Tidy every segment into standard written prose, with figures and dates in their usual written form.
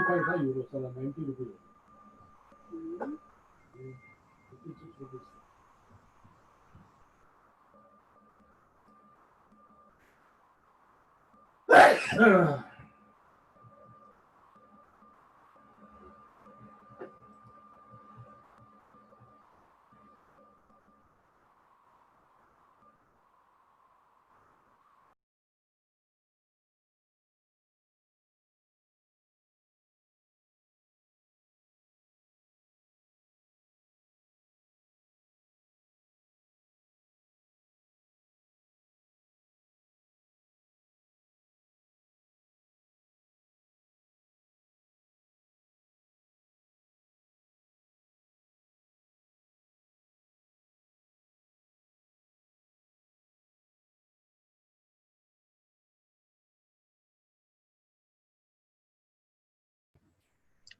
95 euros or 90 rupees. 56 rupees.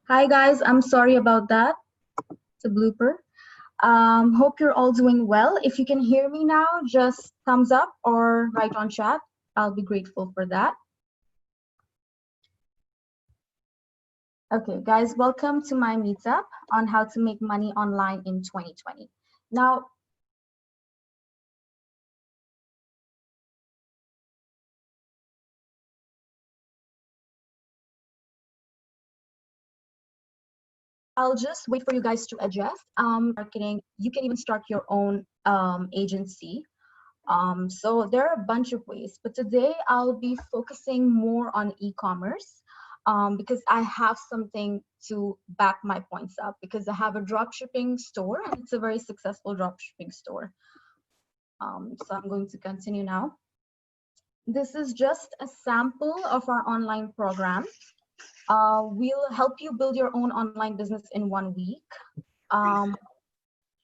Hi guys, I'm sorry about that. It's a blooper. Hope you're all doing well. If you can hear me now, just thumbs up or write on chat. I'll be grateful for that. Okay, guys, welcome to my meetup on how to make money online in 2020. Now, I'll just wait for you guys to adjust. Marketing, you can even start your own agency. So there are a bunch of ways, but today I'll be focusing more on e-commerce because I have something to back my points up, because I have a dropshipping store and it's a very successful dropshipping store. So I'm going to continue now. This is just a sample of our online program. We'll help you build your own online business in 1 week.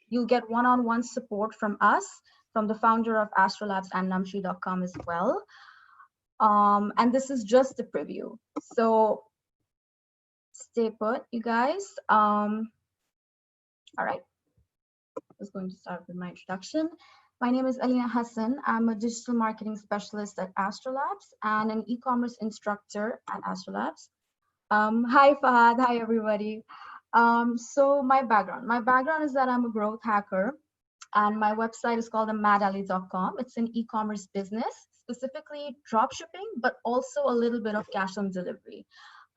You'll get one-on-one support from us, from the founder of Astrolabs and Namshi.com as well. And this is just a preview. So stay put, you guys. All right, I'm just going to start with my introduction. My name is Alina Hassan. I'm a digital marketing specialist at Astrolabs and an e-commerce instructor at Astrolabs. Hi, Fahad. Hi, everybody. So my background is that I'm a growth hacker, and my website is called madali.com. It's an e-commerce business, specifically dropshipping, but also a little bit of cash on delivery.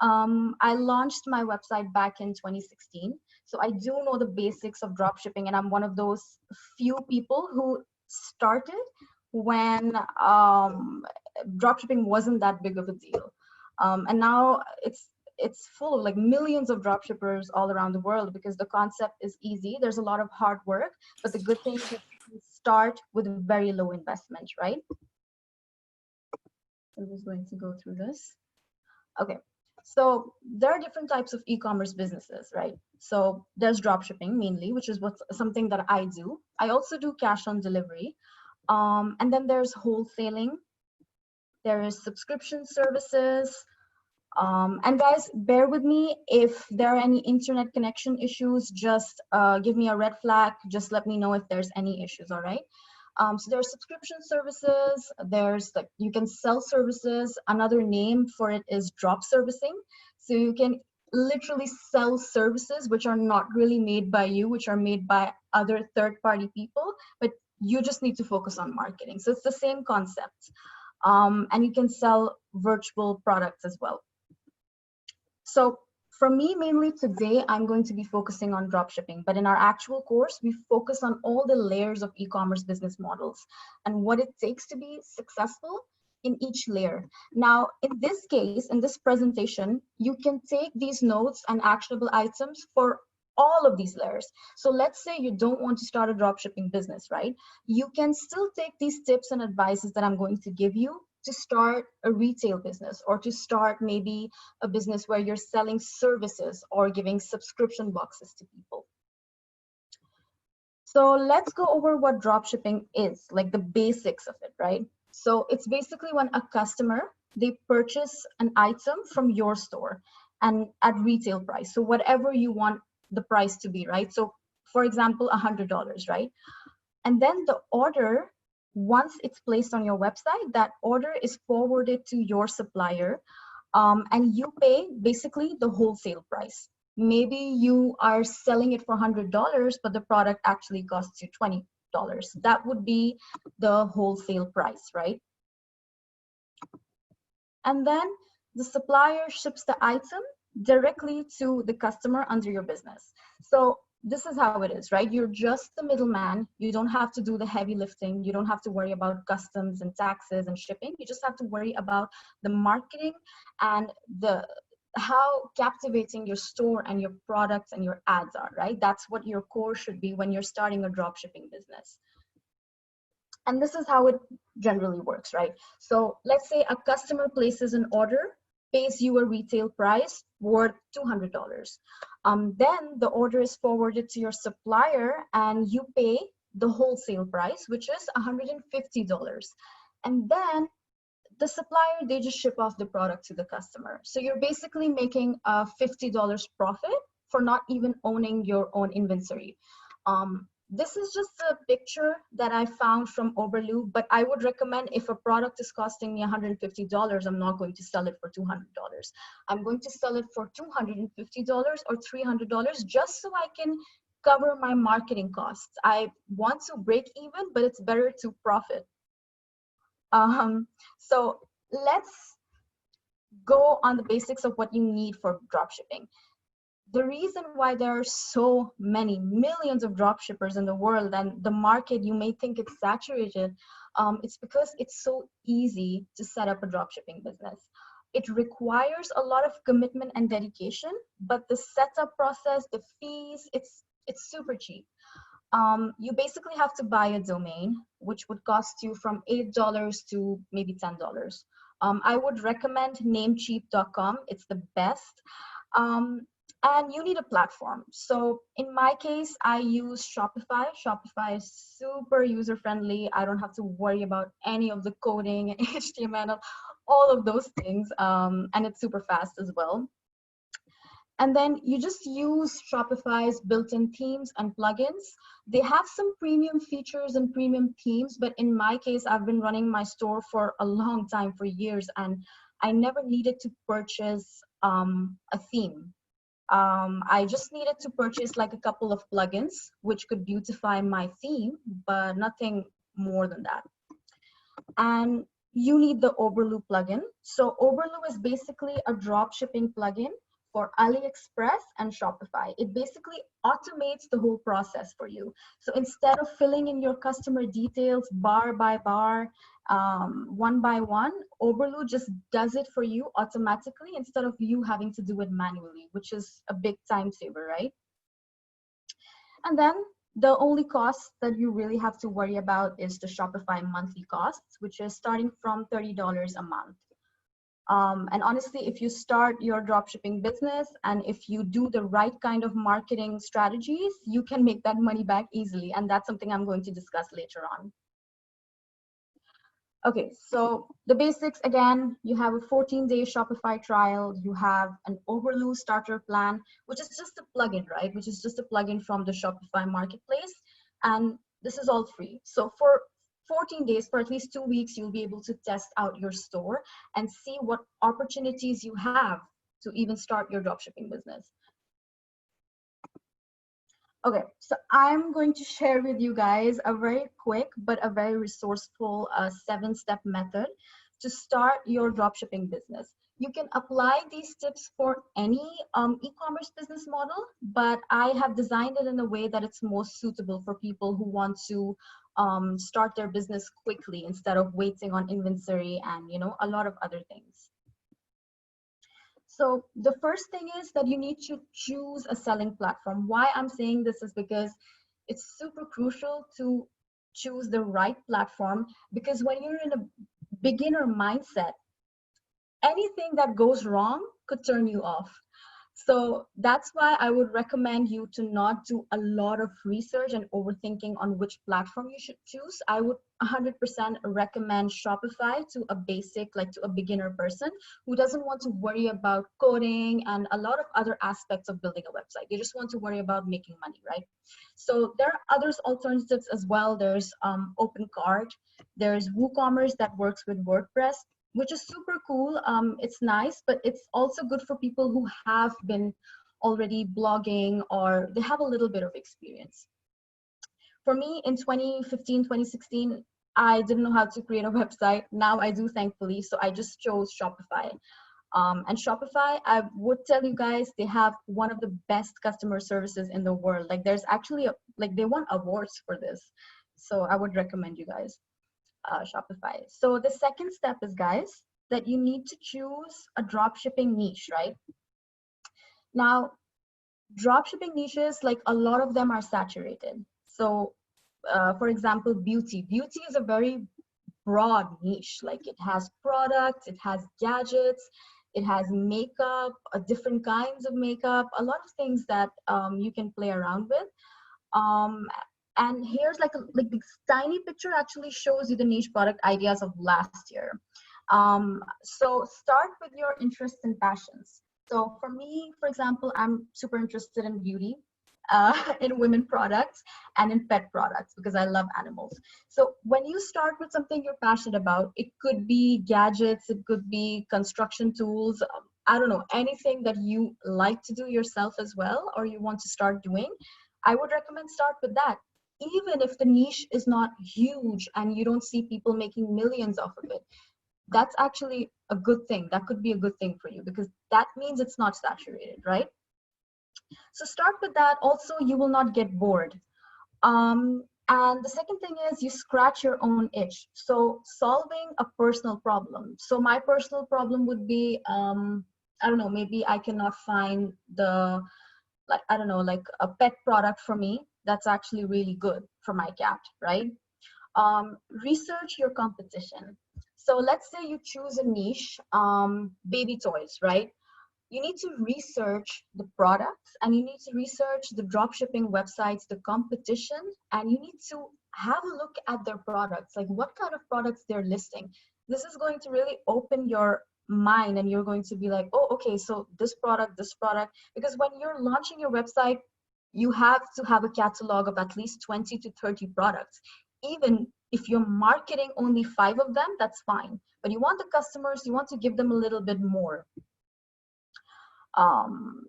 I launched my website back in 2016. So I do know the basics of dropshipping, and I'm one of those few people who started when dropshipping wasn't that big of a deal. And now it's full of like millions of dropshippers all around the world, because the concept is easy. There's a lot of hard work, but the good thing is you can start with a very low investment, right? I'm just going to go through this. Okay, so there are different types of e-commerce businesses, right? So there's dropshipping mainly, which is something that I do. I also do cash on delivery. And then there's wholesaling. There is subscription services. And guys, bear with me if there are any internet connection issues. Just give me a red flag. Just let me know if there's any issues. All right. So there are subscription services. There's like, you can sell services. Another name for it is drop servicing. So you can literally sell services which are not really made by you, which are made by other third-party people, but you just need to focus on marketing. So it's the same concept. And you can sell virtual products as well. So for me, mainly today, I'm going to be focusing on dropshipping, but in our actual course, we focus on all the layers of e-commerce business models and what it takes to be successful in each layer. Now, in this case, in this presentation, you can take these notes and actionable items for all of these layers. So let's say you don't want to start a dropshipping business, right? You can still take these tips and advices that I'm going to give you to start a retail business, or to start maybe a business where you're selling services or giving subscription boxes to people. So let's go over what dropshipping is, like the basics of it, right? So it's basically when a customer, they purchase an item from your store and at retail price. So whatever you want the price to be, right? So for example, $100, right? And then the order, once it's placed on your website, that order is forwarded to your supplier. and you pay basically the wholesale price. Maybe you are selling it for $100, but the product actually costs you $20. That would be the wholesale price, right? And then the supplier ships the item directly to the customer under your business. So this is how it is, right? You're just the middleman. You don't have to do the heavy lifting. You don't have to worry about customs and taxes and shipping. You just have to worry about the marketing and the how captivating your store and your products and your ads are, right? That's what your core should be when you're starting a drop shipping business. And this is how it generally works, right? So let's say a customer places an order, pays you a retail price worth $200. Then the order is forwarded to your supplier and you pay the wholesale price, which is $150. And then the supplier, they just ship off the product to the customer. So you're basically making a $50 profit for not even owning your own inventory. This is just a picture that I found from Overloo, but I would recommend if a product is costing me $150, I'm not going to sell it for $200. I'm going to sell it for $250 or $300 just so I can cover my marketing costs. I want to break even, but it's better to profit. So let's go on the basics of what you need for dropshipping. The reason why there are so many millions of dropshippers in the world and the market, you may think it's saturated, it's because it's so easy to set up a dropshipping business. It requires a lot of commitment and dedication, but the setup process, the fees, it's super cheap. You basically have to buy a domain, which would cost you from $8 to maybe $10. I would recommend namecheap.com. It's the best. And you need a platform. So in my case, I use Shopify. Shopify is super user-friendly. I don't have to worry about any of the coding and HTML, all of those things. And it's super fast as well. And then you just use Shopify's built-in themes and plugins. They have some premium features and premium themes, but in my case, I've been running my store for a long time, for years, and I never needed to purchase a theme. I just needed to purchase like a couple of plugins, which could beautify my theme, but nothing more than that. And you need the Overloo plugin. So Overloo is basically a drop shipping plugin for AliExpress and Shopify. It basically automates the whole process for you. So instead of filling in your customer details bar by bar, one by one, Overloo just does it for you automatically instead of you having to do it manually, which is a big time saver, right? And then the only cost that you really have to worry about is the Shopify monthly costs, which is starting from $30 a month. And honestly, if you start your dropshipping business and if you do the right kind of marketing strategies, you can make that money back easily. And that's something I'm going to discuss later on. Okay, so the basics again, you have a 14-day Shopify trial, you have an Overloo starter plan, which is just a plugin, right? Which is just a plugin from the Shopify marketplace. And this is all free. So for 14 days, for at least 2 weeks, you'll be able to test out your store and see what opportunities you have to even start your dropshipping business. Okay, so I'm going to share with you guys a very quick but a very resourceful 7-step method to start your dropshipping business. You can apply these tips for any e-commerce business model, but I have designed it in a way that it's most suitable for people who want to start their business quickly instead of waiting on inventory and a lot of other things. So the first thing is that you need to choose a selling platform. Why I'm saying this is because it's super crucial to choose the right platform, because when you're in a beginner mindset, anything that goes wrong could turn you off. So that's why I would recommend you to not do a lot of research and overthinking on which platform you should choose. I would 100% recommend Shopify to a basic, like to a beginner person who doesn't want to worry about coding and a lot of other aspects of building a website. They just want to worry about making money, right? So there are other alternatives as well. There's OpenCart, there's WooCommerce that works with WordPress. which is super cool. It's nice, but it's also good for people who have been already blogging or they have a little bit of experience. For me, in 2015, 2016, I didn't know how to create a website. Now I do, thankfully. So I just chose Shopify. And Shopify, I would tell you guys, they have one of the best customer services in the world. Like there's actually like they won awards for this. So I would recommend you guys Shopify. So the second step is, guys, that you need to choose a dropshipping niche, right? Now, dropshipping niches, like a lot of them are saturated. So for example, beauty. Beauty is a very broad niche. Like it has products, it has gadgets, it has makeup, different kinds of makeup, a lot of things that you can play around with. Um, and here's like this tiny picture actually shows you the niche product ideas of last year. So start with your interests and passions. So for me, for example, I'm super interested in beauty, in women products and in pet products because I love animals. So when you start with something you're passionate about, it could be gadgets, it could be construction tools, I don't know, anything that you like to do yourself as well, or you want to start doing, I would recommend start with that. Even if the niche is not huge and you don't see people making millions off of it, that's actually a good thing. That could be a good thing for you because that means it's not saturated, right? So start with that. Also, you will not get bored. And the second thing is you scratch your own itch. So solving a personal problem. So my personal problem would be, I don't know, maybe I cannot find the, like, I don't know, like a pet product for me that's actually really good for my cat, right? Research your competition. So let's say you choose a niche, baby toys, right? You need to research the products and you need to research the drop shipping websites, the competition, and you need to have a look at their products, like what kind of products they're listing. This is going to really open your mind and you're going to be like, oh, okay, so this product, because when you're launching your website, you have to have a catalog of at least 20 to 30 products. Even if you're marketing only 5 of them, that's fine. But you want the customers, you want to give them a little bit more.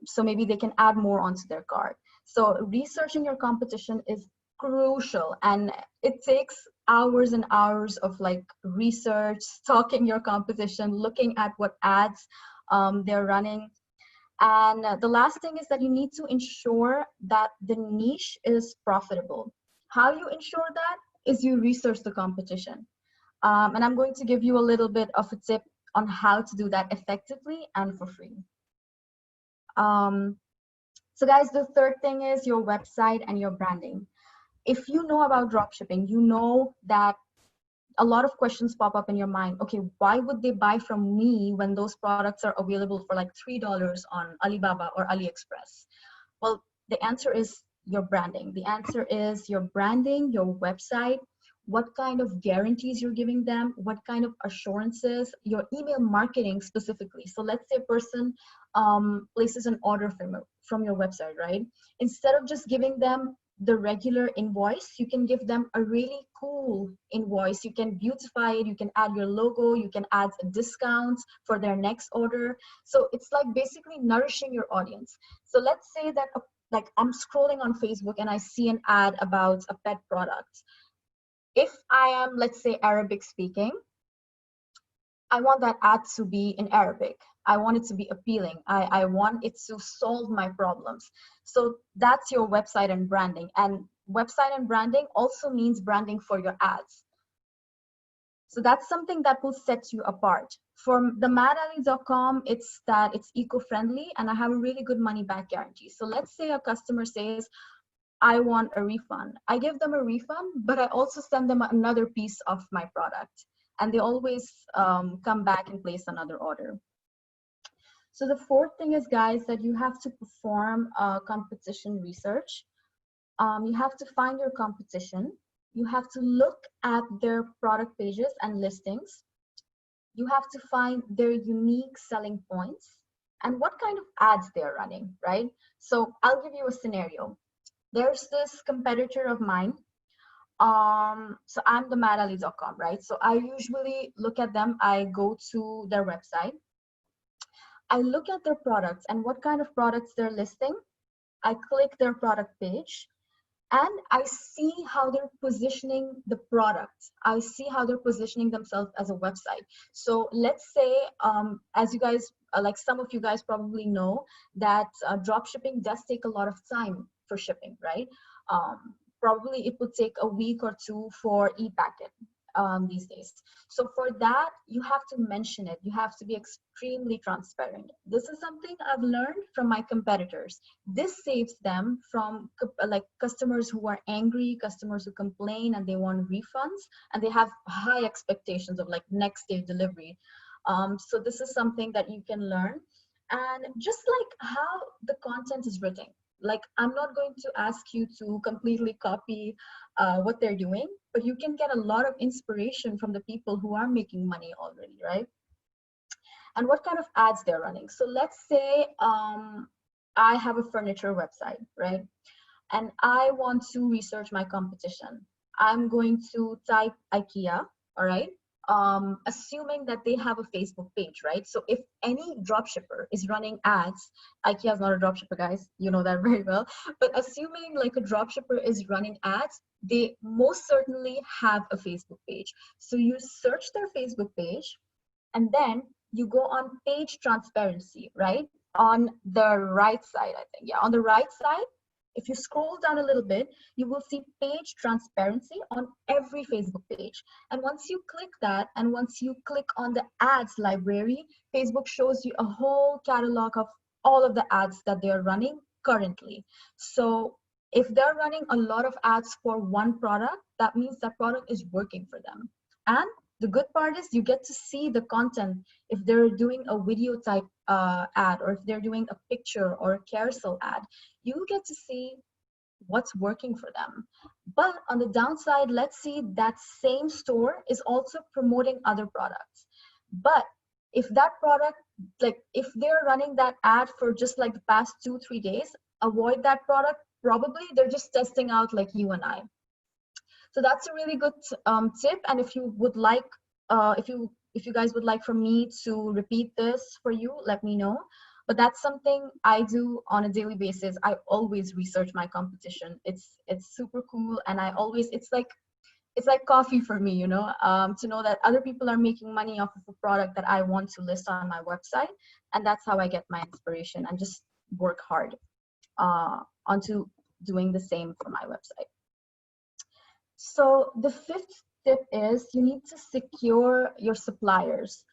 So maybe they can add more onto their cart. So researching your competition is crucial, and it takes hours and hours of like research, stalking your competition, looking at what ads they're running. And the last thing is that you need to ensure that the niche is profitable. How you ensure that is you research the competition. And I'm going to give you a little bit of a tip on how to do that effectively and for free. So guys, the third thing is your website and your branding. If you know about dropshipping, you know that a lot of questions pop up in your mind. Okay, why would they buy from me when those products are available for like $3 on Alibaba or AliExpress? Well, the answer is your branding. The answer is your branding, your website, what kind of guarantees you're giving them, what kind of assurances, your email marketing specifically. So let's say a person places an order from your website, right? Instead of just giving them the regular invoice, you can give them a really cool invoice. You can beautify it, you can add your logo, you can add discounts for their next order. So it's like basically nourishing your audience. So let's say that like I'm scrolling on Facebook and I see an ad about a pet product. If I am, let's say, Arabic speaking, I want that ad to be in Arabic. I want it to be appealing. I want it to solve my problems. So that's your website and branding. And website and branding also means branding for your ads. So that's something that will set you apart. For the madali.com, it's that it's eco-friendly and I have a really good money back guarantee. So let's say a customer says, I want a refund. I give them a refund, but I also send them another piece of my product. And they always come back and place another order. So the fourth thing is, guys, that you have to perform competition research. You have to find your competition. You have to look at their product pages and listings. You have to find their unique selling points and what kind of ads they're running, right? So I'll give you a scenario. There's this competitor of mine. So I'm the madali.com, right? So I usually look at them. I go to their website. I look at their products and what kind of products they're listing. I click their product page and I see how they're positioning the product. I see how they're positioning themselves as a website. So let's say, as you guys, like some of you guys probably know, that drop shipping does take a lot of time for shipping, right? Probably it would take a week or two for e-packet these days. So for that, you have to mention it. You have to be extremely transparent. This is something I've learned from my competitors. This saves them from like customers who are angry, customers who complain and they want refunds, and they have high expectations of like next day delivery. So this is something that you can learn. And just like how the content is written, like I'm not going to ask you to completely copy what they're doing, but you can get a lot of inspiration from the people who are making money already, right? And what kind of ads they're running. So let's say I have a furniture website, right? And I want to research my competition. I'm going to type IKEA, all right? Assuming that they have a Facebook page, right? So if any dropshipper is running ads, IKEA is not a dropshipper, guys, you know that very well. But assuming like a dropshipper is running ads, they most certainly have a Facebook page. So you search their Facebook page, and then you go on page transparency, right? On the right side, I think. Yeah, on the right side, if you scroll down a little bit, you will see page transparency on every Facebook page. And once you click that, and once you click on the ads library, Facebook shows you a whole catalog of all of the ads that they are running currently. So if they're running a lot of ads for one product, that means that product is working for them. And the good part is you get to see the content. If they're doing a video type ad, or if they're doing a picture or a carousel ad, you get to see what's working for them. But on the downside, let's see that same store is also promoting other products. But if that product, like if they're running that ad for just like the past 2-3 days, avoid that product. Probably they're just testing out like you and I. So that's a really good tip. And if you would like, if you guys would like for me to repeat this for you, let me know. But that's something I do on a daily basis. I always research my competition. It's super cool, and I always, it's like coffee for me, you know, to know that other people are making money off of a product that I want to list on my website, and that's how I get my inspiration and just work hard onto doing the same for my website. So the fifth tip is you need to secure your suppliers.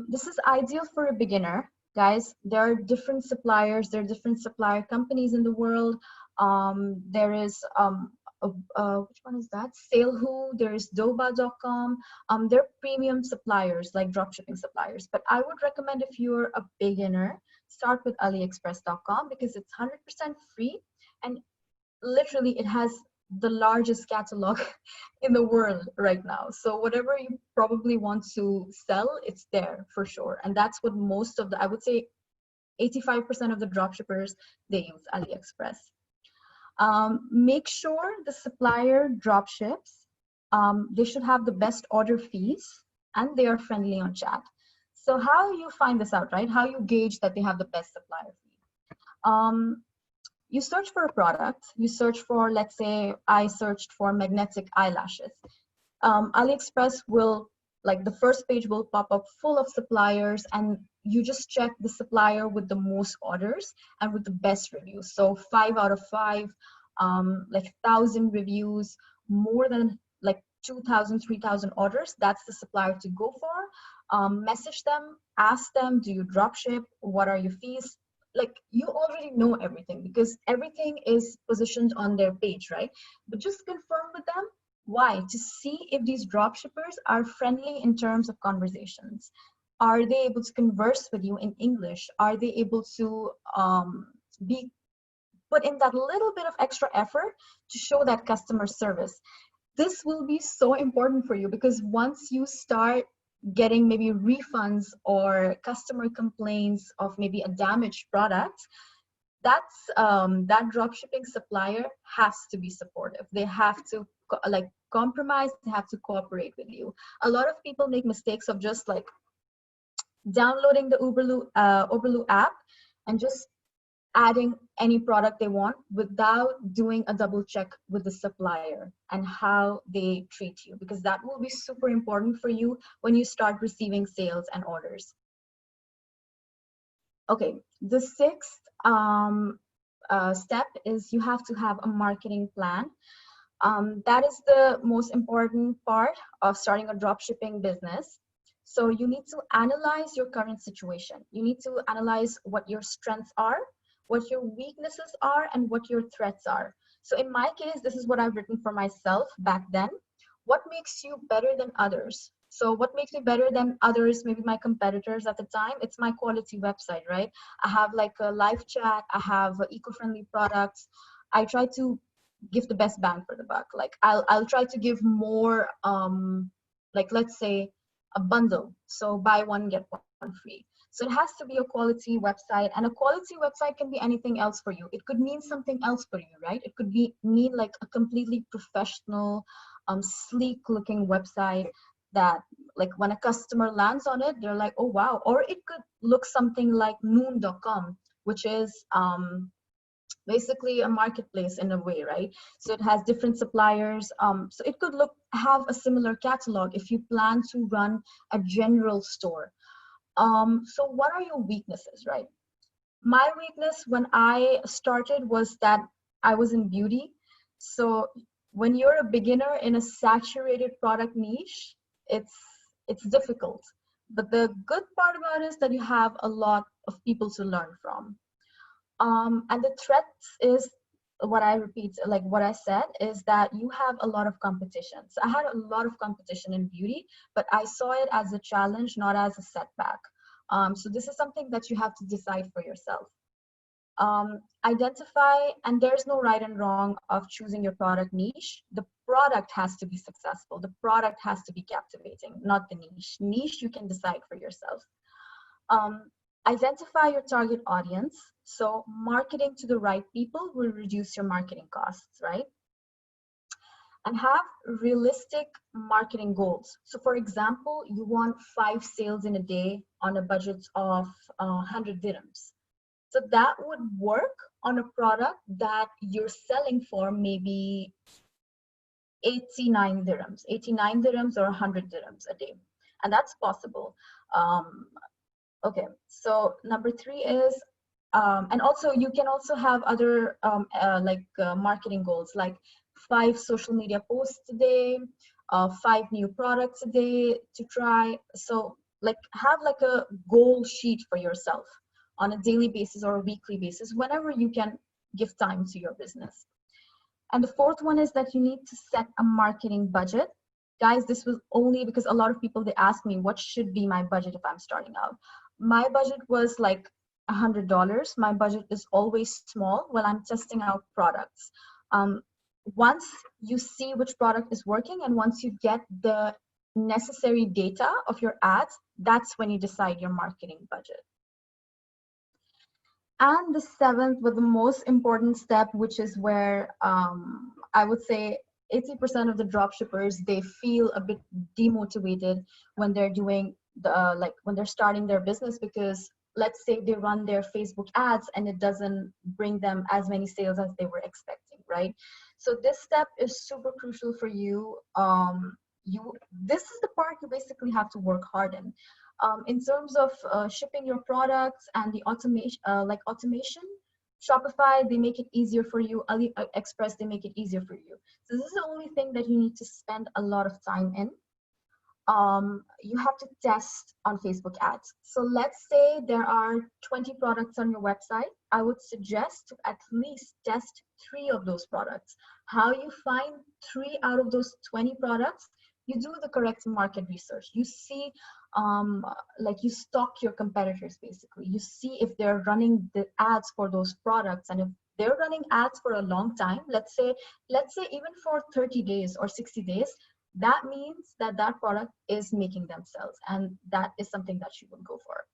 This is ideal for a beginner, guys. There are different suppliers. There are different supplier companies in the world. There is, which one is that? Salehoo, there's Doba.com. They're premium suppliers, like dropshipping suppliers. But I would recommend, if you're a beginner, start with AliExpress.com, because it's 100% free, and literally it has the largest catalog in the world right now. So whatever you probably want to sell, it's there for sure. And that's what most of the, I would say 85% of the dropshippers, they use AliExpress. Make sure the supplier dropships, they should have the best order fees, and they are friendly on chat. So how you find this out, right? How you gauge that they have the best supplier fee? You search for a product. You search for, let's say I searched for magnetic eyelashes. AliExpress will, like the first page will pop up full of suppliers, and you just check the supplier with the most orders and with the best reviews. So 5 out of 5, like 1,000 reviews, more than like 2,000, 3,000 orders. That's the supplier to go for. Message them, ask them, do you drop ship? What are your fees? Like you already know everything, because everything is positioned on their page, right? But just confirm with them. Why? To see if these dropshippers are friendly in terms of conversations. Are they able to converse with you in English? Are they able to be put in that little bit of extra effort to show that customer service? This will be so important for you, because once you start getting maybe refunds or customer complaints of maybe a damaged product, that's that dropshipping supplier has to be supportive. They have to like compromise, they have to cooperate with you. A lot of people make mistakes of just like downloading the Uberloo app and just adding any product they want without doing a double check with the supplier and how they treat you, because that will be super important for you when you start receiving sales and orders. Okay, the sixth step is you have to have a marketing plan. That is the most important part of starting a dropshipping business. So you need to analyze your current situation. You need to analyze what your strengths are, what your weaknesses are, and what your threats are. So in my case, this is what I've written for myself back then. What makes you better than others? So what makes me better than others, maybe my competitors at the time? It's my quality website, right? I have like a live chat, I have eco-friendly products. I try to give the best bang for the buck. Like I'll try to give more, like let's say a bundle. So buy one, get one free. So it has to be a quality website, and a quality website can be anything else for you. It could mean something else for you, right? It could mean like a completely professional, sleek looking website that like when a customer lands on it, they're like, oh wow. Or it could look something like noon.com, which is basically a marketplace in a way, right? So it has different suppliers. So it could have a similar catalog if you plan to run a general store. So what are your weaknesses, right? My weakness when I started was that I was in beauty. So when you're a beginner in a saturated product niche, it's difficult. But the good part about it is that you have a lot of people to learn from. And the threats is what I repeat, like what I said, is that you have a lot of competition. So I had a lot of competition in beauty, but I saw it as a challenge, not as a setback. So this is something that you have to decide for yourself. Identify, and there's no right and wrong of choosing your product niche. The product has to be successful. The product has to be captivating, not the niche. Niche you can decide for yourself. Identify your target audience. So marketing to the right people will reduce your marketing costs, right? And have realistic marketing goals. So for example, you want 5 sales in a day on a budget of 100 dirhams. So that would work on a product that you're selling for maybe 89 dirhams or 100 dirhams a day. And that's possible. Okay, so number 3 is, and also you can also have other marketing goals, like 5 social media posts a day, 5 new products a day to try. So like have like a goal sheet for yourself on a daily basis or a weekly basis, whenever you can give time to your business. And the 4th one is that you need to set a marketing budget. Guys, this was only because a lot of people, they ask me what should be my budget if I'm starting out. My budget was like $100. My budget is always small when I'm testing out products. Once you see which product is working and once you get the necessary data of your ads, that's when you decide your marketing budget. And the 7th, but the most important step, which is where I would say 80% of the dropshippers, they feel a bit demotivated when they're doing when they're starting their business, because let's say they run their Facebook ads and it doesn't bring them as many sales as they were expecting, right? So this step is super crucial for you. This is the part you basically have to work hard in terms of shipping your products and the automation. Shopify, they make it easier for you. AliExpress, they make it easier for you. So this is the only thing that you need to spend a lot of time in. You have to test on Facebook ads. So let's say there are 20 products on your website. I would suggest to at least test 3 of those products. How you find 3 out of those 20 products? You do the correct market research. You see, you stalk your competitors basically. You see if they're running the ads for those products, and if they're running ads for a long time, let's say even for 30 days or 60 days, that means that that product is making them sales, and that is something that you would go for.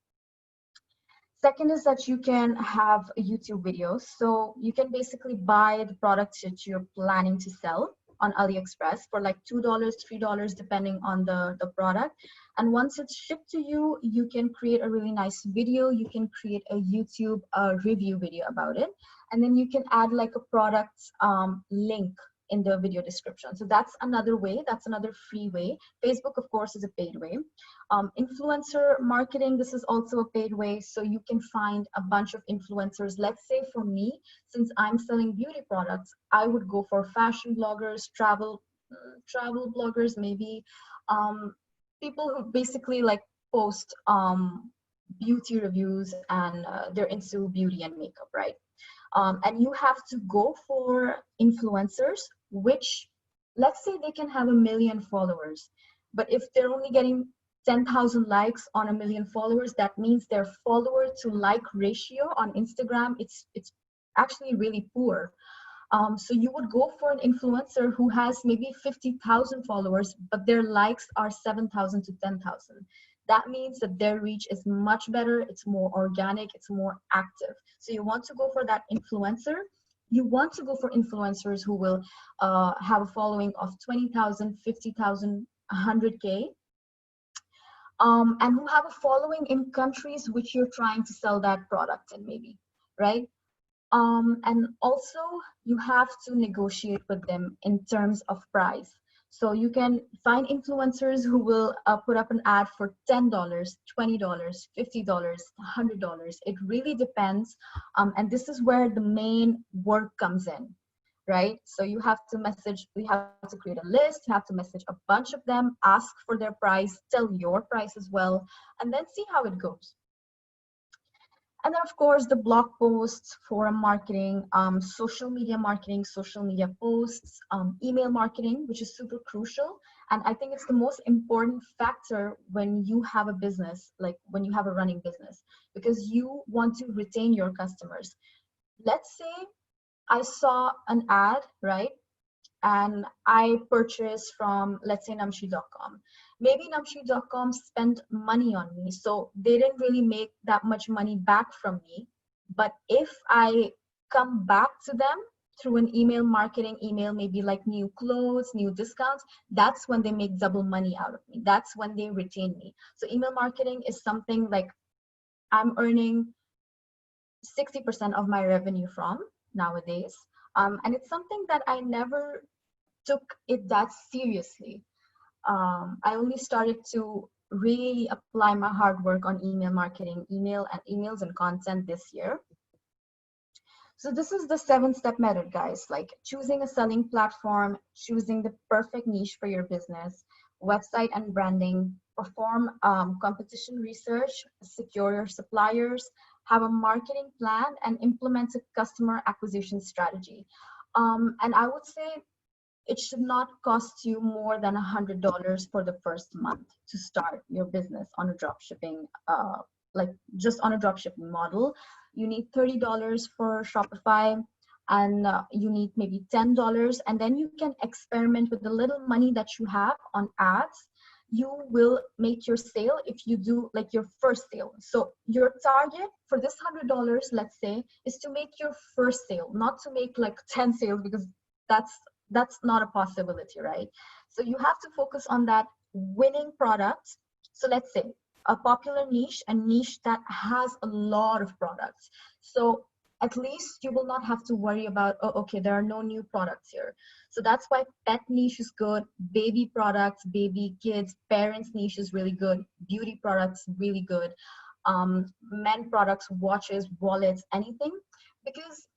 Second is that you can have YouTube videos. So you can basically buy the products that you're planning to sell on AliExpress for like $2, $3, depending on the product. And once it's shipped to you, you can create a really nice video. You can create a YouTube review video about it. And then you can add like a product link in the video description. So that's another way, that's another free way. Facebook, of course, is a paid way. Influencer marketing, this is also a paid way. So you can find a bunch of influencers. Let's say for me, since I'm selling beauty products, I would go for fashion bloggers, travel bloggers, maybe people who basically like post beauty reviews, and they're into beauty and makeup, right? And you have to go for influencers, which, let's say they can have 1 million followers, but if they're only getting 10,000 likes on 1 million followers, that means their follower to like ratio on Instagram, it's actually really poor. So you would go for an influencer who has maybe 50,000 followers, but their likes are 7,000 to 10,000. That means that their reach is much better. It's more organic. It's more active. So you want to go for that influencer. You want to go for influencers who will have a following of 20,000, 50,000, 100K, and who have a following in countries which you're trying to sell that product in, maybe, right? And also you have to negotiate with them in terms of price. So you can find influencers who will put up an ad for $10, $20, $50, $100. It really depends. And this is where the main work comes in, right? So you have to create a list, you have to message a bunch of them, ask for their price, tell your price as well, and then see how it goes. And then, of course, the blog posts, forum marketing, social media marketing, social media posts, email marketing, which is super crucial. And I think it's the most important factor when you have a business, like when you have a running business, because you want to retain your customers. Let's say I saw an ad, right? And I purchased from, let's say, Namshi.com. Maybe Namshi.com spent money on me, so they didn't really make that much money back from me. But if I come back to them through an email marketing email, maybe like new clothes, new discounts, that's when they make double money out of me. That's when they retain me. So email marketing is something like I'm earning 60% of my revenue from nowadays. And it's something that I never took it that seriously. I only started to really apply my hard work on email marketing, emails and content this year. So this is the 7-step method, guys, like choosing a selling platform, choosing the perfect niche for your business, website and branding, perform competition research, secure your suppliers, have a marketing plan, and implement a customer acquisition strategy. And I would say it should not cost you more than $100 for the first month to start your business on a dropshipping, like just on a dropshipping model. You need $30 for Shopify, and you need maybe $10, and then you can experiment with the little money that you have on ads. You will make your sale if you do like your first sale. So your target for this $100, let's say, is to make your first sale, not to make like 10 sales, because that's not a possibility, right? So you have to focus on that winning product. So let's say a popular niche, a niche that has a lot of products. So at least you will not have to worry about, oh, okay, there are no new products here. So that's why pet niche is good, baby products, baby, kids, parents niche is really good, beauty products, really good, men products, watches, wallets, anything, because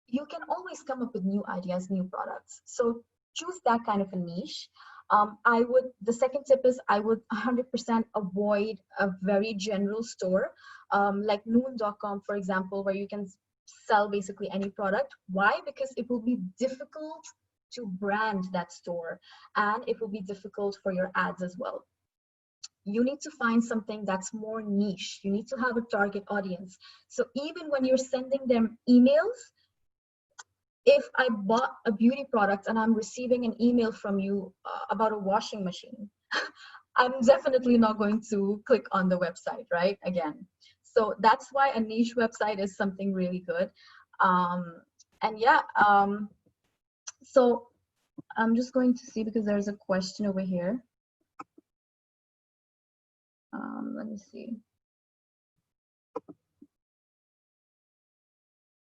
you can always come up with new ideas, new products. So choose that kind of a niche. The second tip is I would 100% avoid a very general store, like noon.com, for example, where you can sell basically any product. Why? Because it will be difficult to brand that store, and it will be difficult for your ads as well. You need to find something that's more niche. You need to have a target audience. So even when you're sending them emails, if I bought a beauty product and I'm receiving an email from you about a washing machine, I'm definitely not going to click on the website, right? Again. So that's why a niche website is something really good. And yeah, so I'm just going to see because there's a question over here. Let me see.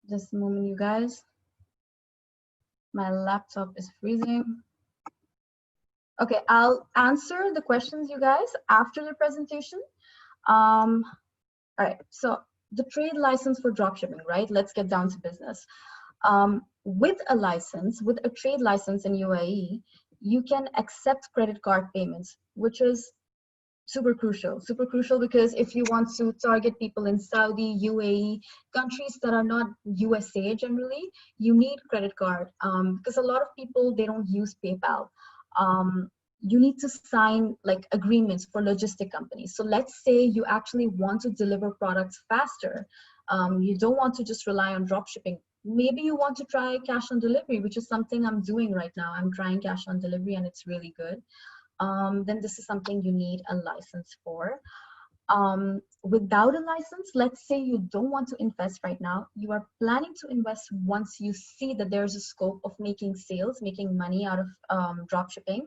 Just a moment, you guys. My laptop is freezing. Okay, I'll answer the questions, you guys, after the presentation. All right, so the trade license for dropshipping, right? Let's get down to business. With a license, with a trade license in UAE, you can accept credit card payments, which is super crucial because if you want to target people in Saudi, UAE, countries that are not USA generally, you need credit card because a lot of people, they don't use PayPal. You need to sign like agreements for logistic companies. So let's say you actually want to deliver products faster. You don't want to just rely on drop shipping. Maybe you want to try cash on delivery, which is something I'm doing right now. I'm trying cash on delivery and it's really good. Then this is something you need a license for. Without a license, let's say you don't want to invest right now, you are planning to invest once you see that there's a scope of making sales, making money out of drop shipping,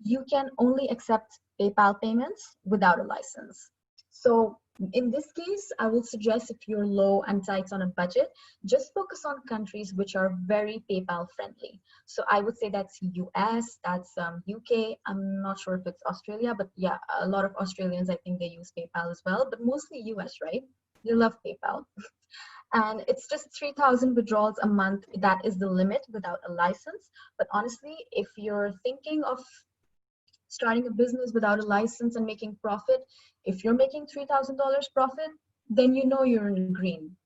you can only accept PayPal payments without a license. So in this case, I would suggest if you're low and tight on a budget, just focus on countries which are very PayPal friendly. So I would say that's US, that's UK. I'm not sure if it's Australia, but yeah, a lot of Australians, I think they use PayPal as well, but mostly US, right? They love PayPal. And it's just 3,000 withdrawals a month. That is the limit without a license. But honestly, if you're thinking of starting a business without a license and making profit, if you're making $3,000 profit, then you know you're in green.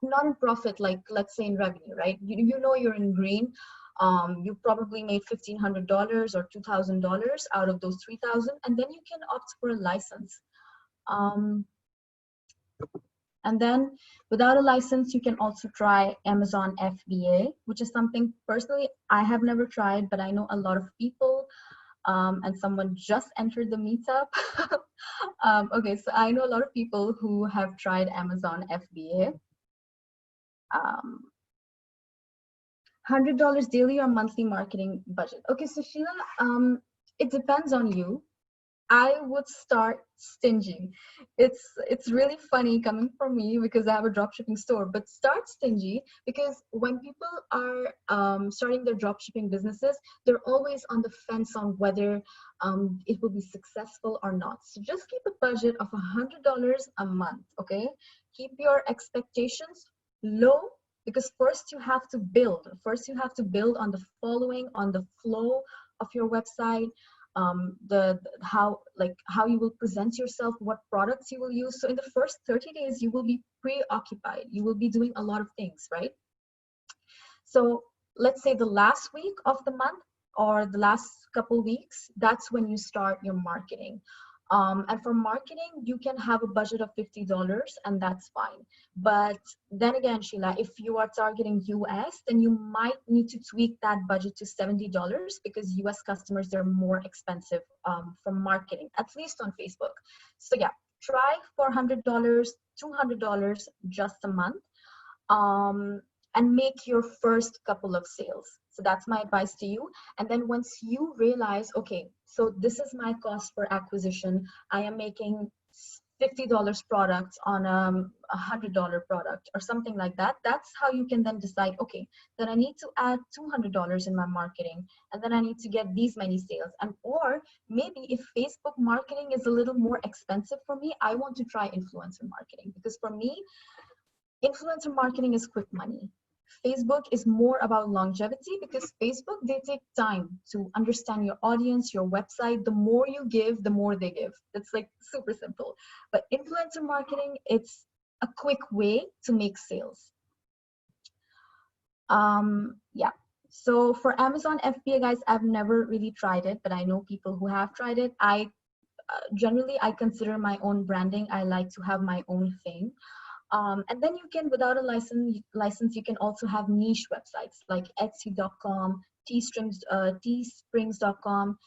Not in profit, like let's say in revenue, right? You know you're in green. You probably made $1,500 or $2,000 out of those 3,000, and then you can opt for a license. And then without a license, you can also try Amazon FBA, which is something personally I have never tried, but I know a lot of people. And someone just entered the meetup. Okay, so I know a lot of people who have tried Amazon FBA. $100 daily or monthly marketing budget. Okay, so Sheila, it depends on you. I would start stingy. It's really funny coming from me because I have a dropshipping store, but start stingy because when people are starting their dropshipping businesses, they're always on the fence on whether it will be successful or not. So just keep a budget of $100 a month, okay? Keep your expectations low because first you have to build. First you have to build on the following, on the flow of your website, how you will present yourself, what products you will use. So in the first 30 days, you will be preoccupied. You will be doing a lot of things, right? So let's say the last week of the month or the last couple weeks, that's when you start your marketing. And for marketing, you can have a budget of $50 and that's fine. But then again, Sheila, if you are targeting US, then you might need to tweak that budget to $70 because US customers, they're more expensive for marketing, at least on Facebook. So yeah, try for $100, $200 just a month. And make your first couple of sales. So that's my advice to you. And then once you realize, okay, so this is my cost per acquisition, I am making $50 products on a $100 product or something like that. That's how you can then decide, okay, then I need to add $200 in my marketing, and then I need to get these many sales. And or maybe if Facebook marketing is a little more expensive for me, I want to try influencer marketing because for me, influencer marketing is quick money. Facebook is more about longevity because Facebook, they take time to understand your audience, your website. The more you give, the more they give. It's like super simple. But influencer marketing, it's a quick way to make sales. Yeah. So for Amazon FBA, guys, I've never really tried it, but I know people who have tried it. Generally, I consider my own branding. I like to have my own thing. And then you can, without a license, you can also have niche websites like Etsy.com, Teesprings.com.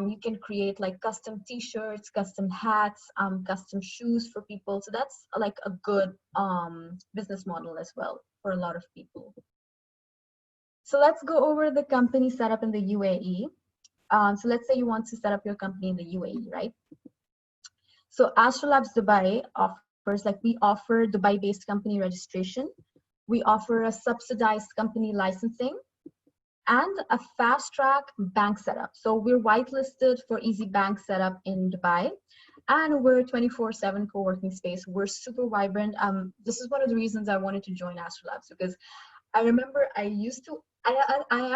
You can create like custom T-shirts, custom hats, custom shoes for people. So that's like a good business model as well for a lot of people. So let's go over the company setup in the UAE. So let's say you want to set up your company in the UAE, right? So Astrolabs Dubai offers, like we offer Dubai-based company registration. We offer a subsidized company licensing and a fast track bank setup. So we're whitelisted for easy bank setup in Dubai, and we're 24/7 co-working space. We're super vibrant. This is one of the reasons I wanted to join Astrolabs, because I remember I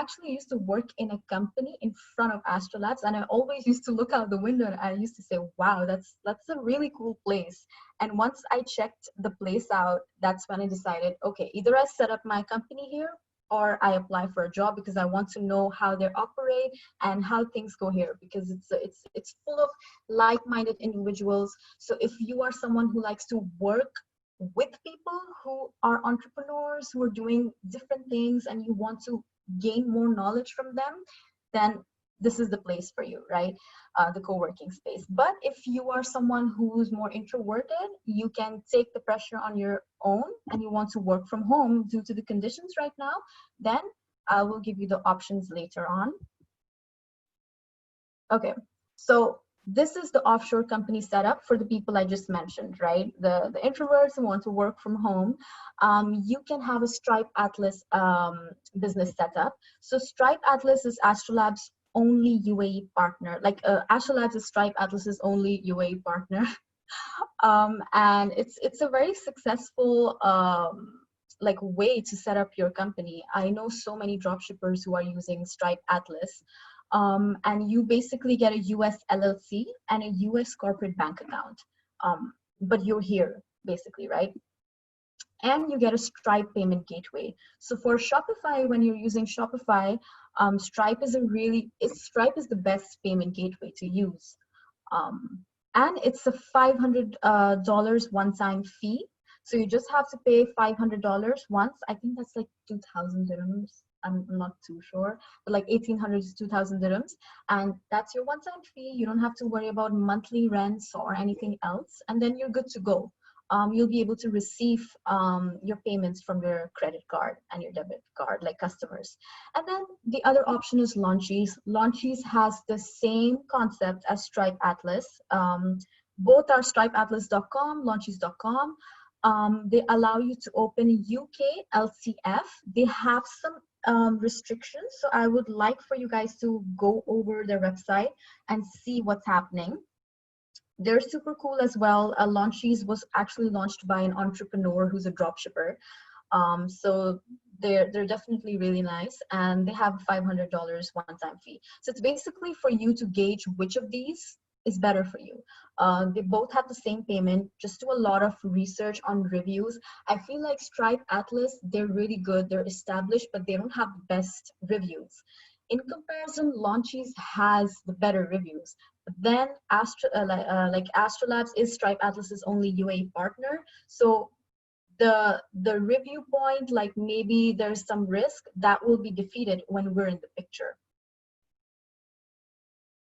actually used to work in a company in front of Astrolabs, and I always used to look out the window and I used to say, wow, that's a really cool place. And once I checked the place out, that's when I decided, okay, either I set up my company here or I apply for a job, because I want to know how they operate and how things go here, because it's full of like-minded individuals. So if you are someone who likes to work with people who are entrepreneurs, who are doing different things, and you want to gain more knowledge from them, then this is the place for you, right? The co-working space. But if you are someone who's more introverted, you can take the pressure on your own and you want to work from home due to the conditions right now, then I will give you the options later on. Okay, so this is the offshore company setup for the people I just mentioned, right? The introverts who want to work from home. You can have a Stripe Atlas business setup. So Stripe Atlas is Astrolab's only UAE partner. Like Astrolabs is Stripe Atlas's only UAE partner. And it's a very successful like way to set up your company. I know so many dropshippers who are using Stripe Atlas. And you basically get a US LLC and a US corporate bank account. But you're here, basically, right? And you get a Stripe payment gateway. So for Shopify, when you're using Shopify, Stripe is Stripe is the best payment gateway to use. And it's a $500 one-time fee. So you just have to pay $500 once. I think that's like 2,000 dirhams. I'm not too sure, but like 1,800 to 2,000 dirhams. And that's your one-time fee. You don't have to worry about monthly rents or anything else. And then you're good to go. You'll be able to receive your payments from your credit card and your debit card, like customers. And then the other option is Launchies. Launchies has the same concept as Stripe Atlas. Both are stripeatlas.com, launchies.com. They allow you to open UK LCF. They have some restrictions, so I would like for you guys to go over their website and see what's happening. They're super cool as well. Launchies was actually launched by an entrepreneur who's a dropshipper. So they're definitely really nice, and they have a $500 one-time fee. So it's basically for you to gauge which of these is better for you. They both have the same payment. Just do a lot of research on reviews. I feel like Stripe Atlas, they're really good. They're established, but they don't have the best reviews. In comparison, Launchies has the better reviews. But then Astrolabs is Stripe Atlas's only UAE partner. So the review point, like maybe there's some risk that will be defeated when we're in the picture.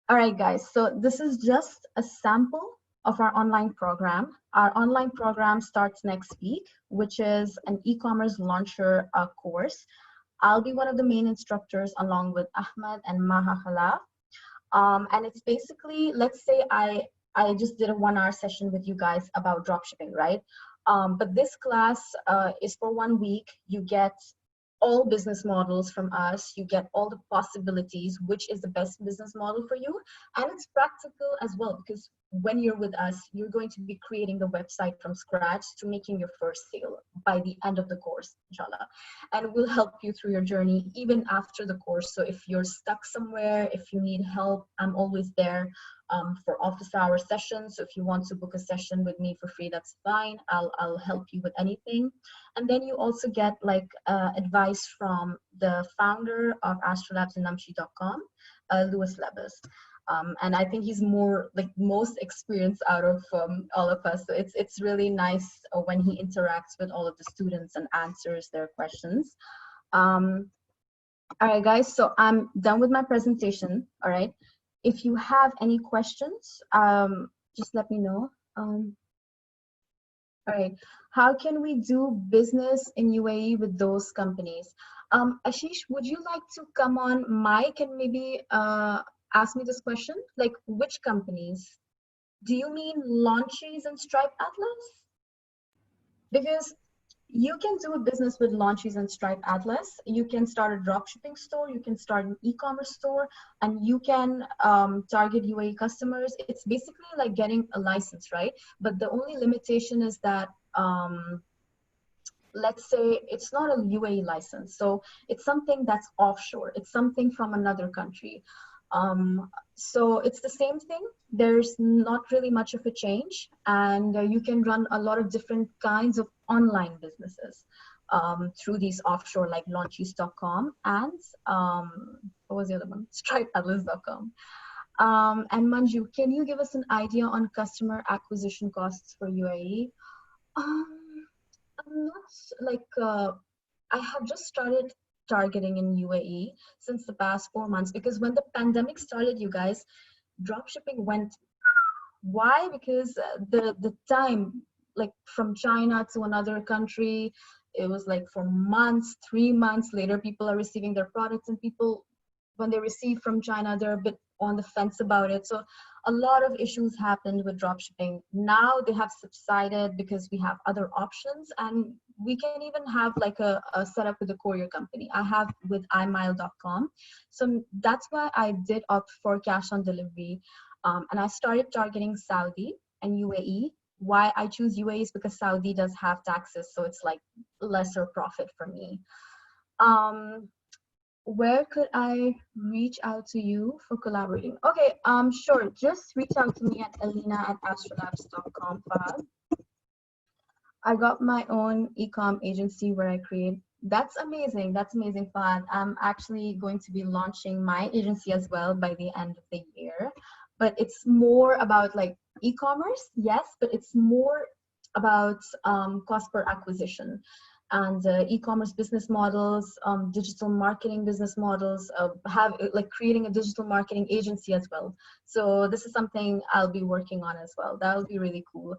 All right, guys, so this is just a sample of our online program. Our online program starts next week, which is an e-commerce launcher course. I'll be one of the main instructors along with Ahmed and Maha Khala. And it's basically, let's say I just did a 1-hour session with you guys about dropshipping, right? But this class is for 1 week. You get all business models from us. You get all the possibilities, which is the best business model for you. And it's practical as well, because when you're with us, you're going to be creating the website from scratch to making your first sale by the end of the course, inshallah. And we'll help you through your journey even after the course. So if you're stuck somewhere, if you need help, I'm always there for office hour sessions. So if you want to book a session with me for free, that's fine. I'll help you with anything. And then you also get like advice from the founder of Astrolabs and Namshi.com, Louis Lebes. And I think he's more like most experienced out of all of us. So it's really nice when he interacts with all of the students and answers their questions. All right, guys, so I'm done with my presentation. All right. If you have any questions, just let me know. All right, how can we do business in UAE with those companies? Ashish, would you like to come on mic and maybe ask me this question? Like, which companies? Do you mean Launches and Stripe Atlas? Because you can do a business with Launches and Stripe Atlas. You can start a dropshipping store, you can start an e-commerce store, and you can target UAE customers. It's basically like getting a license, right? But the only limitation is that let's say it's not a UAE license. So it's something that's offshore. It's something from another country. So it's the same thing. There's not really much of a change, and you can run a lot of different kinds of online businesses through these offshore, like launches.com and what was the other one? Stripeatlas.com. And Manju, can you give us an idea on customer acquisition costs for UAE? Um, I'm not like I have just started targeting in UAE since the past 4 months, because when the pandemic started, you guys, dropshipping went. Why? Because the time, like from China to another country, it was like for months, 3 months later, people are receiving their products, and people, when they receive from China, they're a bit on the fence about it. So a lot of issues happened with dropshipping. Now they have subsided because we have other options, and we can even have like a setup with a courier company. I have with imile.com. So that's why I did opt for cash on delivery. And I started targeting Saudi and UAE. Why I choose UAE is because Saudi does have taxes, so it's like lesser profit for me. Where could I reach out to you for collaborating? Okay, sure. Just reach out to me at alina@astrolabs.com. Fab. I got my own ecom agency where I create. That's amazing. That's amazing, Fad. I'm actually going to be launching my agency as well by the end of the year. But it's more about like e-commerce, yes, but it's more about cost per acquisition and e-commerce business models, digital marketing business models, have like creating a digital marketing agency as well. So this is something I'll be working on as well. That would be really cool.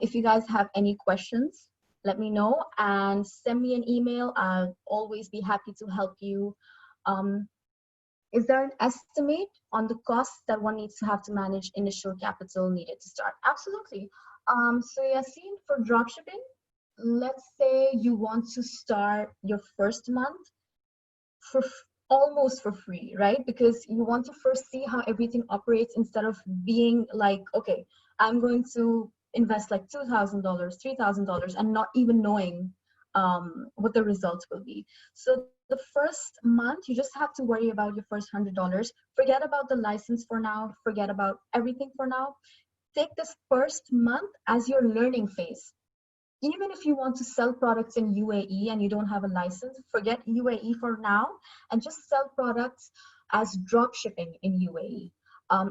If you guys have any questions, let me know and send me an email. I'll always be happy to help you. Is there an estimate on the costs that one needs to have to manage initial capital needed to start? Absolutely. So Yassine, for dropshipping, let's say you want to start your first month for almost for free, right? Because you want to first see how everything operates instead of being like, okay, I'm going to invest like $2,000, $3,000 and not even knowing what the results will be. So the first month, you just have to worry about your first $100. Forget about the license for now. Forget about everything for now. Take this first month as your learning phase. Even if you want to sell products in UAE and you don't have a license, forget UAE for now and just sell products as drop shipping in UAE,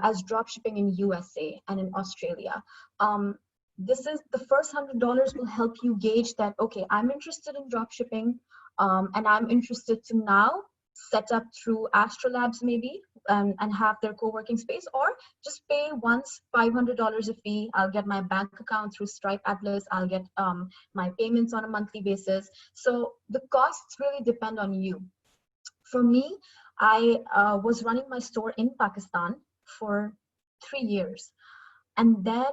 as drop shipping in USA and in Australia. This is the first $100 will help you gauge that, okay, I'm interested in drop shipping and I'm interested to now set up through Astrolabs maybe and have their co-working space, or just pay once $500 a fee. I'll get my bank account through Stripe Atlas. I'll get my payments on a monthly basis. So the costs really depend on you. For me, I was running my store in Pakistan for 3 years. And then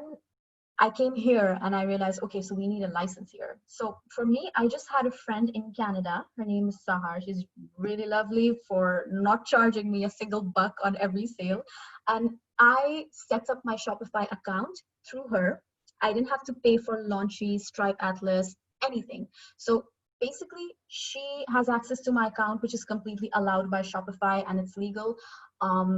I came here and I realized, okay, so we need a license here. So for me, I just had a friend in Canada. Her name is Sahar. She's really lovely for not charging me a single buck on every sale. And I set up my Shopify account through her. I didn't have to pay for Launches, Stripe Atlas, anything. So basically, she has access to my account, which is completely allowed by Shopify and it's legal.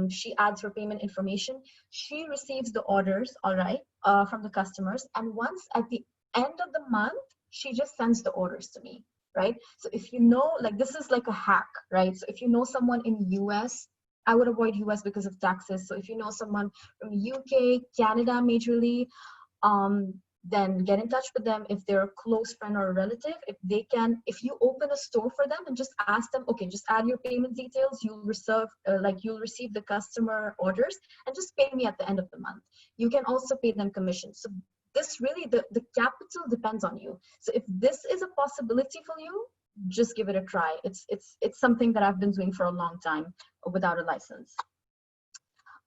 She adds her payment information. She receives the orders, all right, from the customers. And once at the end of the month, she just sends the orders to me, right? So if you know, like this is like a hack, right? So if you know someone in US, I would avoid US because of taxes. So if you know someone from UK, Canada majorly, then get in touch with them if they're a close friend or a relative. If they can, if you open a store for them and just ask them, okay, just add your payment details, you'll receive the customer orders and just pay me at the end of the month. You can also pay them commission. So this really, the capital depends on you. So if this is a possibility for you, just give it a try. It's something that I've been doing for a long time without a license.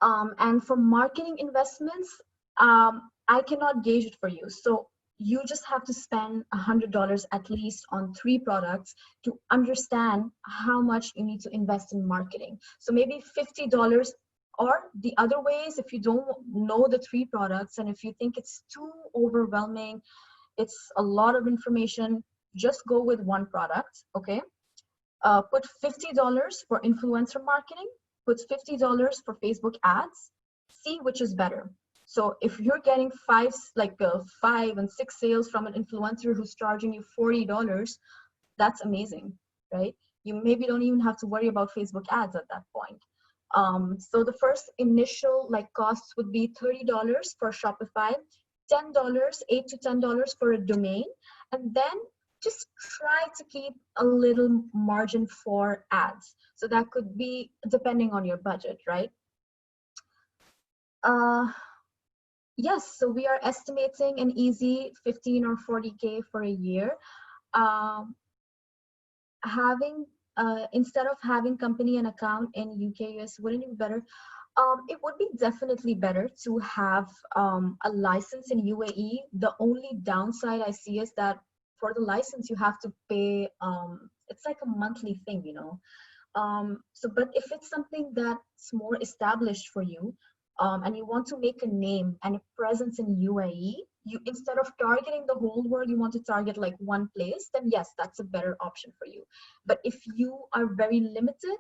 And for marketing investments, I cannot gauge it for you. So you just have to spend $100 at least on 3 products to understand how much you need to invest in marketing. So maybe $50. Or the other ways, if you don't know the 3 products and if you think it's too overwhelming, it's a lot of information, just go with 1 product, okay? Put $50 for influencer marketing, put $50 for Facebook ads, see which is better. So if you're getting 5 and 6 sales from an influencer who's charging you $40, that's amazing, right? You maybe don't even have to worry about Facebook ads at that point. So the first initial costs would be $30 for Shopify, $10, $8 to $10 for a domain, and then just try to keep a little margin for ads. So that could be depending on your budget, right? Yes, so we are estimating an easy 15 or 40K for a year. Instead of having company and account in UK, US, wouldn't it be better? It would be definitely better to have a license in UAE. The only downside I see is that for the license, you have to pay, it's like a monthly thing, you know. But if it's something that's more established for you, and you want to make a name and a presence in UAE, you, instead of targeting the whole world, you want to target like one place, then yes, that's a better option for you. But if you are very limited,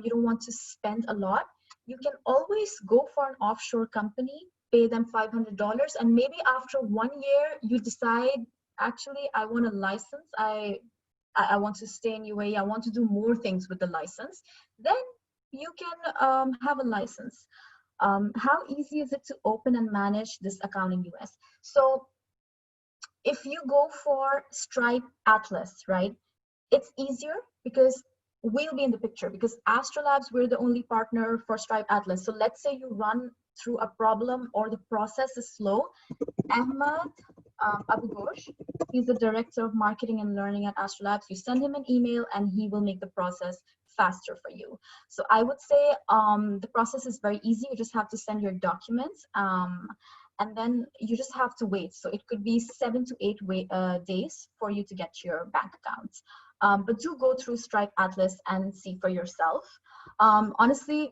you don't want to spend a lot, you can always go for an offshore company, pay them $500, and maybe after 1 year, you decide, actually, I want a license. I want to stay in UAE. I want to do more things with the license. Then you can have a license. How easy is it to open and manage this account in US? So if you go for Stripe Atlas, right, it's easier because we'll be in the picture, because Astrolabs, we're the only partner for Stripe Atlas. So let's say you run through a problem or the process is slow. Ahmad Abu Ghosh, he's the director of marketing and learning at Astrolabs. You send him an email and he will make the process faster for you. So I would say the process is very easy. You just have to send your documents and then you just have to wait. So it could be 7 to 8 days for you to get your bank accounts. But do go through Stripe Atlas and see for yourself. Honestly,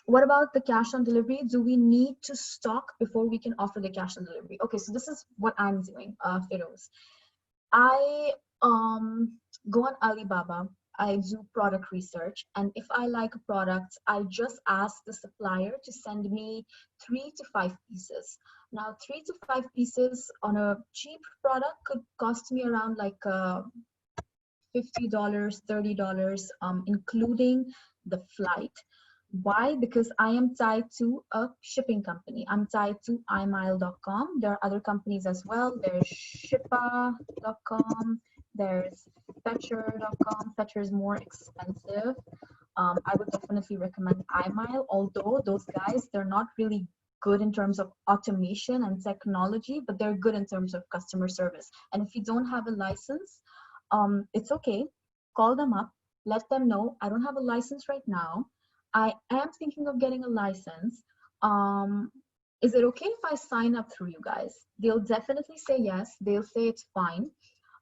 what about the cash on delivery? Do we need to stock before we can offer the cash on delivery? Okay, so this is what I'm doing, Feroz. I go on Alibaba, I do product research, and if I like a product, I just ask the supplier to send me 3 to 5 pieces. Now, 3 to 5 pieces on a cheap product could cost me around like $50, $30, including the flight. Why? Because I am tied to a shipping company. I'm tied to imile.com. There are other companies as well. There's shippa.com. There's fetcher.com. Fetcher is more expensive. I would definitely recommend imile, although those guys, they're not really good in terms of automation and technology, but they're good in terms of customer service. And if you don't have a license, it's okay. Call them up. Let them know, I don't have a license right now. I am thinking of getting a license. Is it okay if I sign up through you guys? They'll definitely say yes. They'll say it's fine.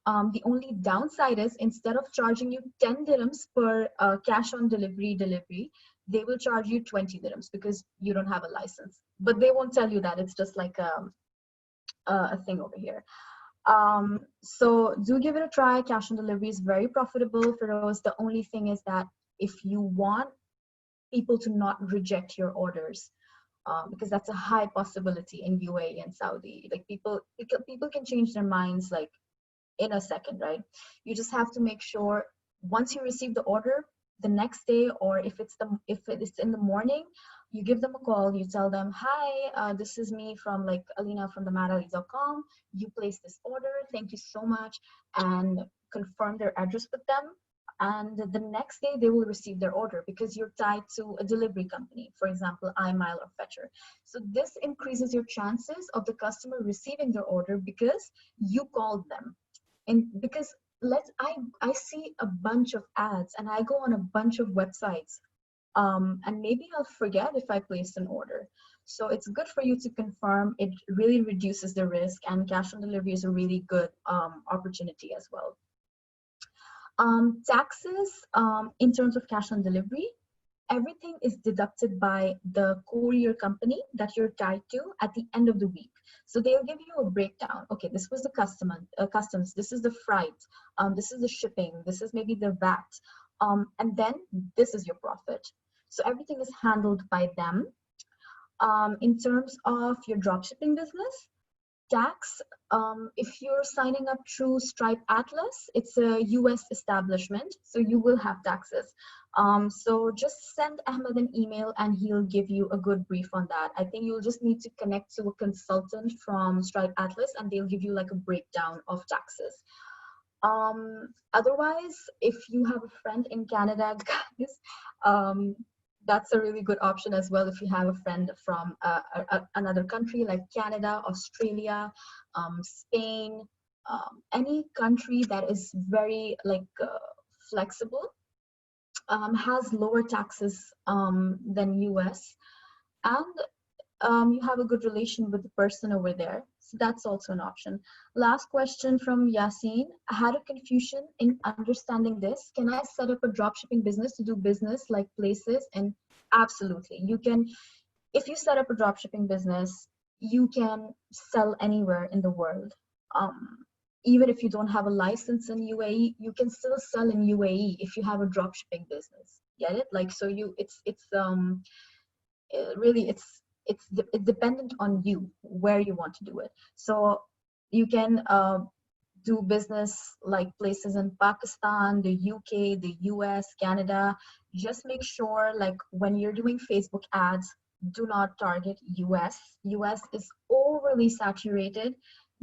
The only downside is, instead of charging you 10 dirhams per cash on delivery, they will charge you 20 dirhams because you don't have a license. But they won't tell you that. It's just like a thing over here. So do give it a try. Cash on delivery is very profitable for us. The only thing is that if you want people to not reject your orders, because that's a high possibility in UAE and Saudi. Like people can change their minds like in a second, right? You just have to make sure once you receive the order, the next day, or if it's in the morning, you give them a call. You tell them, hi, this is me from like Alina from the madali.com. You place this order. Thank you so much, and confirm their address with them. And the next day they will receive their order because you're tied to a delivery company, for example, imile or Fetcher. So this increases your chances of the customer receiving their order because you called them. And because I see a bunch of ads and I go on a bunch of websites, and maybe I'll forget if I placed an order. So it's good for you to confirm. It really reduces the risk, and cash on delivery is a really good opportunity as well. Taxes, in terms of cash on delivery, everything is deducted by the courier company that you're tied to at the end of the week. So they'll give you a breakdown. Okay, this was the customs, this is the freight, this is the shipping, this is maybe the VAT, and then this is your profit. So everything is handled by them. In terms of your dropshipping business, tax, if you're signing up through Stripe Atlas, it's a US establishment, so you will have taxes. So just send Ahmed an email and he'll give you a good brief on that. I think you'll just need to connect to a consultant from Stripe Atlas and they'll give you like a breakdown of taxes. Otherwise, if you have a friend in Canada, guys, that's a really good option as well. If you have a friend from another country like Canada, Australia, Spain, any country that is very like flexible, has lower taxes than US, and you have a good relation with the person over there. So that's also an option. Last question from Yasin. I had a confusion in understanding this. Can I set up a dropshipping business to do business like places? And absolutely. You can, if you set up a dropshipping business, you can sell anywhere in the world. Even if you don't have a license in UAE, you can still sell in UAE if you have a dropshipping business. Get it? Like, so you, really it's dependent on you where you want to do it. So you can do business like places in Pakistan, the UK, the US, Canada. Just make sure like when you're doing Facebook ads, do not target US. US is overly saturated.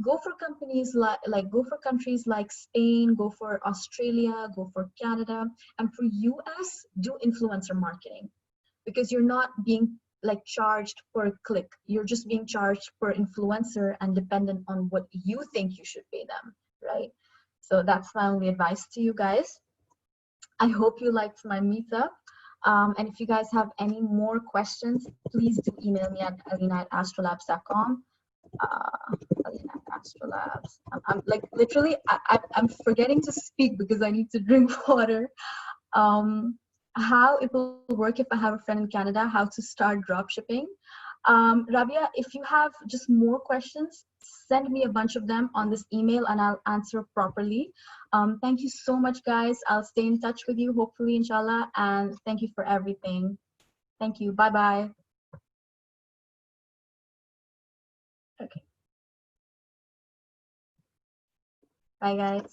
Go for companies like go for countries like Spain, go for Australia, go for Canada, and for US, do influencer marketing, because you're not being like charged per click. You're just being charged per influencer and dependent on what you think you should pay them, right? So that's my only advice to you guys. I hope you liked my meetup. And if you guys have any more questions, please do email me at alina@astrolabs.com. Alina at Astrolabs. I'm like literally, I'm forgetting to speak because I need to drink water. How it will work if I have a friend in Canada, how to start drop shipping. Rabia, if you have just more questions, send me a bunch of them on this email and I'll answer properly. Thank you so much, guys. I'll stay in touch with you, hopefully, inshallah. And thank you for everything. Thank you. Bye-bye. Okay. Bye, guys.